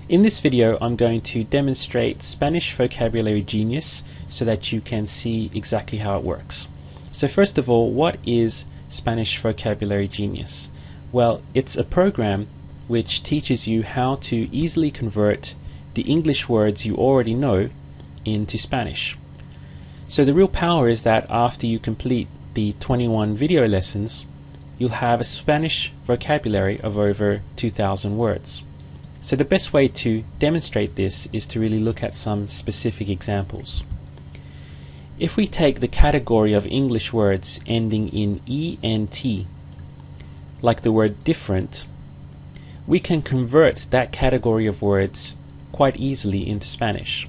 In this video, I'm going to demonstrate Spanish Vocabulary Genius so that you can see exactly how it works. So first of all, what is Spanish Vocabulary Genius? Well, it's a program which teaches you how to easily convert the English words you already know into Spanish. So the real power is that after you complete the 21 video lessons, you'll have a Spanish vocabulary of over 2,000 words. So the best way to demonstrate this is to really look at some specific examples. If we take the category of English words ending in ENT, like the word different, we can convert that category of words quite easily into Spanish.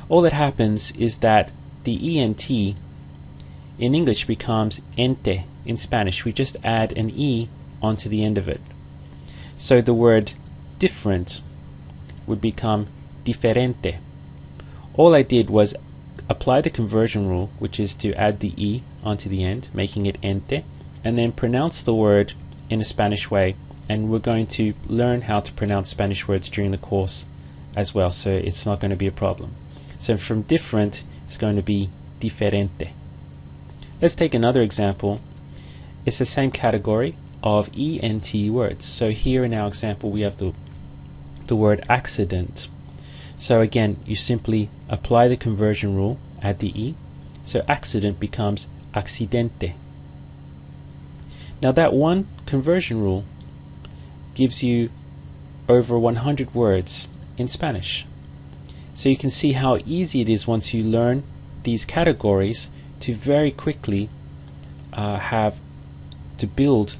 All that happens is that the ENT in English becomes ente in Spanish. We just add an E onto the end of it. So the word different would become diferente. All I did was apply the conversion rule, which is to add the E onto the end, making it ente, and then pronounce the word in a Spanish way. And we're going to learn how to pronounce Spanish words during the course as well, so it's not going to be a problem. So from different, it's going to be diferente. Let's take another example. It's the same category of ENT words. So here in our example we have the word accident. So again, you simply apply the conversion rule, add the E. So accident becomes accidente. Now that one conversion rule gives you over 100 words in Spanish. So you can see how easy it is once you learn these categories to very quickly have to build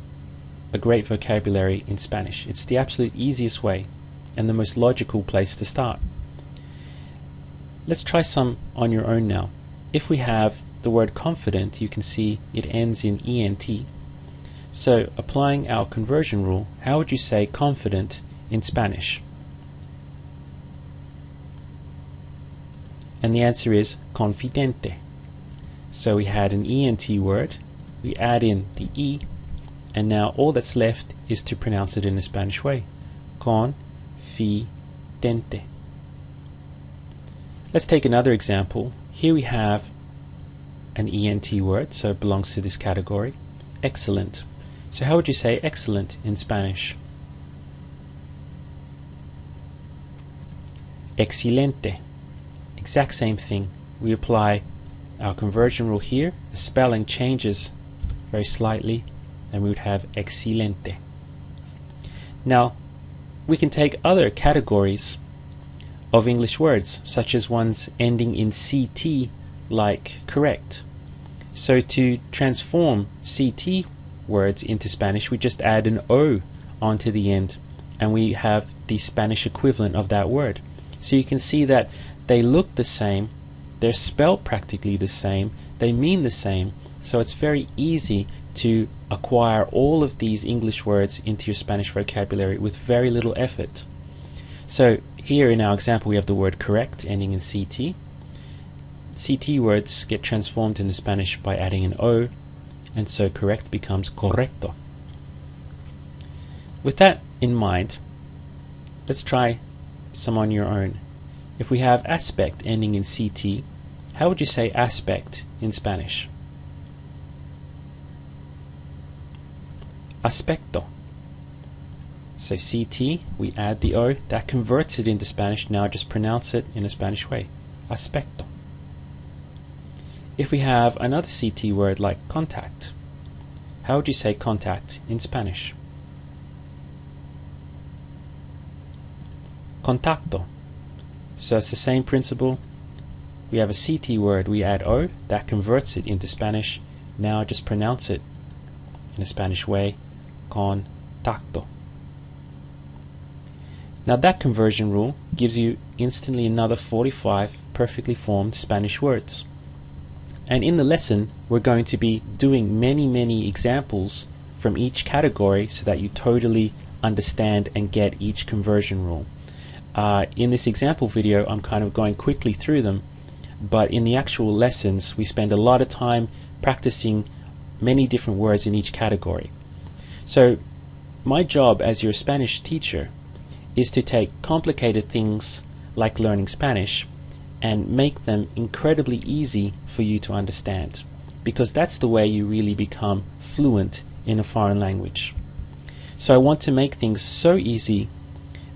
a great vocabulary in Spanish. It's the absolute easiest way and the most logical place to start. Let's try some on your own now. If we have the word confident, you can see it ends in ENT. So applying our conversion rule, how would you say confident in Spanish? And the answer is confidente. So we had an ENT word, we add in the E, and now all that's left is to pronounce it in a Spanish way. Confidente. Let's take another example. Here we have an ENT word, so it belongs to this category. Excellent. So how would you say excellent in Spanish? Excelente. Exact same thing. We apply our conversion rule here. The spelling changes very slightly, and we would have excelente. Now, we can take other categories of English words, such as ones ending in CT, like correct. So to transform CT words into Spanish, we just add an O onto the end, and we have the Spanish equivalent of that word. So you can see that they look the same, they're spelled practically the same, they mean the same, so it's very easy to acquire all of these English words into your Spanish vocabulary with very little effort. So here in our example we have the word correct ending in CT. CT words get transformed into Spanish by adding an O, and so correct becomes correcto. With that in mind, let's try some on your own. If we have aspect ending in CT, how would you say aspect in Spanish? Aspecto. So CT, we add the O, that converts it into Spanish. Now just pronounce it in a Spanish way. Aspecto. If we have another CT word like contact, how would you say contact in Spanish? Contacto. So it's the same principle. We have a CT word, we add O, that converts it into Spanish. Now just pronounce it in a Spanish way. Contacto. Now that conversion rule gives you instantly another 45 perfectly formed Spanish words. And in the lesson, we're going to be doing many examples from each category so that you totally understand and get each conversion rule. In this example video, I'm kind of going quickly through them, but in the actual lessons, we spend a lot of time practicing many different words in each category. So my job as your Spanish teacher is to take complicated things like learning Spanish and make them incredibly easy for you to understand, because that's the way you really become fluent in a foreign language. So I want to make things so easy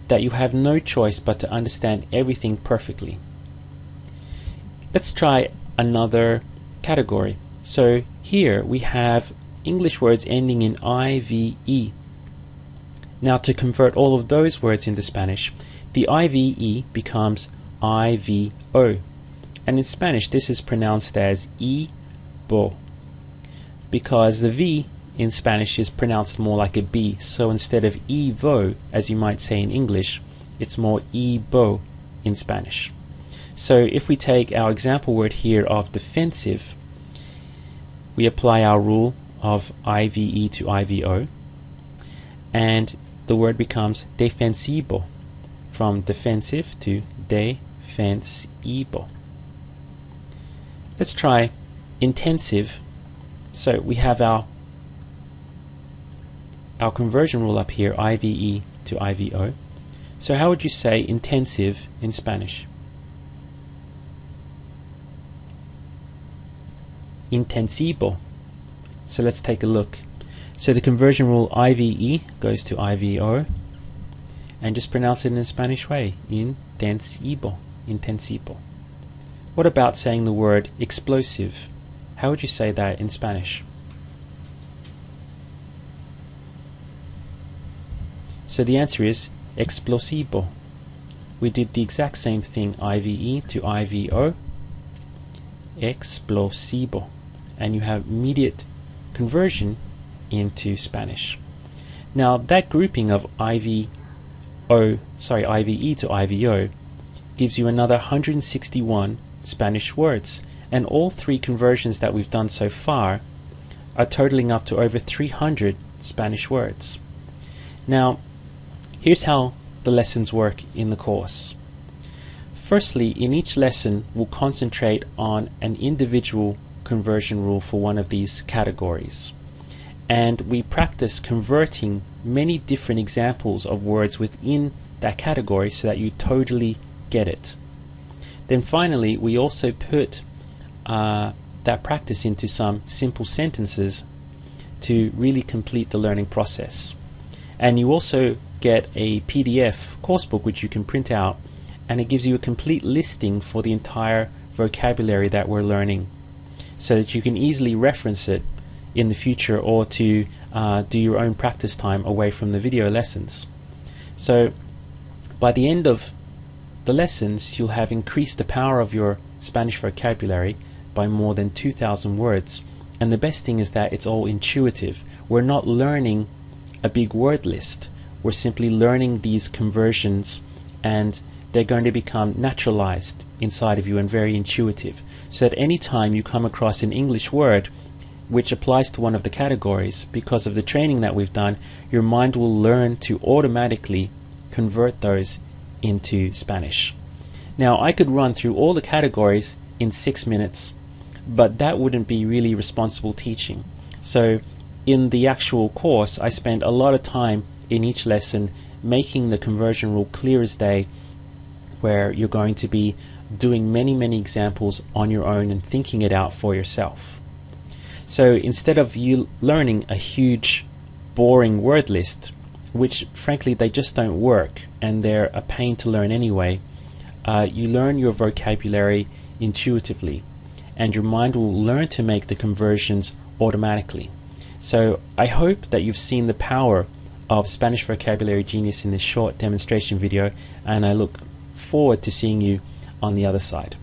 that you have no choice but to understand everything perfectly. Let's try another category. So here we have English words ending in IVE. Now to convert all of those words into Spanish, the IVE becomes IVO. And in Spanish this is pronounced as IBO, because the V in Spanish is pronounced more like a B. So instead of Evo, as you might say in English, it's more Ebo in Spanish. So if we take our example word here of defensive, we apply our rule of IVE to IVO, and the word becomes defensivo, from defensive to defensivo. Let's try intensive. So we have our conversion rule up here, IVE to IVO. So how would you say intensive in Spanish? Intensivo. So let's take a look. So the conversion rule IVE goes to IVO, and just pronounce it in a Spanish way, intensivo, intensivo. What about saying the word explosive? How would you say that in Spanish? So the answer is explosivo. We did the exact same thing, IVE to IVO, explosivo, and you have immediate conversion into Spanish. Now that grouping of IVE to IVO gives you another 161 Spanish words, and all three conversions that we've done so far are totaling up to over 300 Spanish words. Now here's how the lessons work in the course. Firstly, in each lesson we'll concentrate on an individual conversion rule for one of these categories, and we practice converting many different examples of words within that category so that you totally get it. Then finally we also put that practice into some simple sentences to really complete the learning process. And you also get a PDF coursebook which you can print out, and it gives you a complete listing for the entire vocabulary that we're learning, so that you can easily reference it in the future, or to do your own practice time away from the video lessons. So by the end of the lessons you'll have increased the power of your Spanish vocabulary by more than 2,000 words, and the best thing is that it's all intuitive. We're not learning a big word list, we're simply learning these conversions, and they're going to become naturalized inside of you and very intuitive, so that any time you come across an English word which applies to one of the categories, because of the training that we've done, your mind will learn to automatically convert those into Spanish. Now I could run through all the categories in 6 minutes, but that wouldn't be really responsible teaching. So in the actual course I spend a lot of time in each lesson making the conversion rule clear as day, where you're going to be doing many examples on your own and thinking it out for yourself. So instead of you learning a huge boring word list, which frankly they just don't work and they're a pain to learn anyway, you learn your vocabulary intuitively, and your mind will learn to make the conversions automatically. So I hope that you've seen the power of Spanish Vocabulary Genius in this short demonstration video, and I look forward to seeing you on the other side.